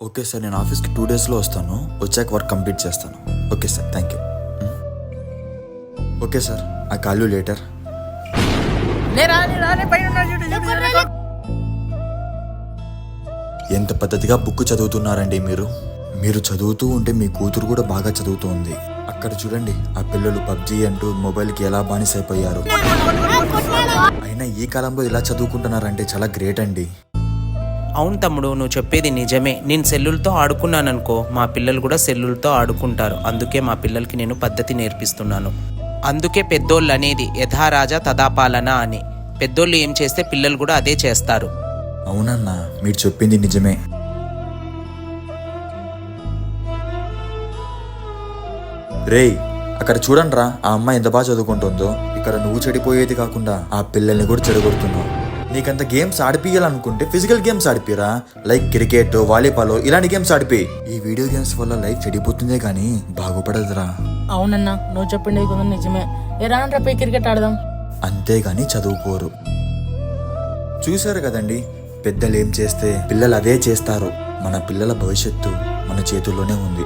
Okay sir, నేను ఆఫీస్కి 2 డేస్లో వస్తాను. వచ్చాక వర్క్ కంప్లీట్ చేస్తాను. Okay sir, thank you. Okay sir, I call you later. ఎంత పద్ధతిగా బుక్ చదువుతున్నారండి మీరు చదువుతూ ఉంటే మీ కూతురు కూడా బాగా చదువుతుంది. అక్కడ చూడండి, ఆ పిల్లలు పబ్జీ అంటూ మొబైల్కి ఎలా బానిసైపోయారు. అయినా ఈ కాలంలో ఇలా చదువుకుంటున్నారంటే చాలా గ్రేట్ అండి. అవును తమ్ముడు, నువ్వు చెప్పేది నిజమే. నేను సెల్లులతో ఆడుకున్నాననుకో, మా పిల్లలు కూడా సెల్లులతో ఆడుకుంటారు. అందుకే మా పిల్లలకి నేను పద్ధతి నేర్పిస్తున్నాను. అందుకే పెద్దోళ్ళు అనేది యథా రాజా తథా పాలన అని. పెద్దోళ్ళు ఏం చేస్తే పిల్లలు కూడా అదే చేస్తారు. అవునన్నా, మీరు చెప్పింది నిజమే. రేయ్, అక్కడ చూడండిరా, ఆ అమ్మాయి ఎంత బాగా చదువుకుంటుందో. ఇక్కడ నువ్వు చెడిపోయేది కాకుండా ఆ పిల్లల్ని కూడా చెడగొడుతున్నావు. నీకంత గేమ్స్ ఆడిపియాలనుకుంటే ఫిజికల్ గేమ్స్ ఆడిపిరా, లైక్ క్రికెట్, వాలీబాల్ ఇలాంటి గేమ్స్ ఆడిపి. ఈ వీడియో గేమ్స్ వల్ల లైఫ్ చెడిపోతుందే కానీ బాగుపడదురా. అవునన్నా, నువ్వు చెప్పింది కొంచెం నిజమే. రాను రేపు క్రికెట్ ఆడదాం. అంతేగాని చదువుకోరు. చూశారు కదండి, పెద్దలు ఏం చేస్తే పిల్లలు అదే చేస్తారు. మన పిల్లల భవిష్యత్తు మన చేతుల్లోనే ఉంది.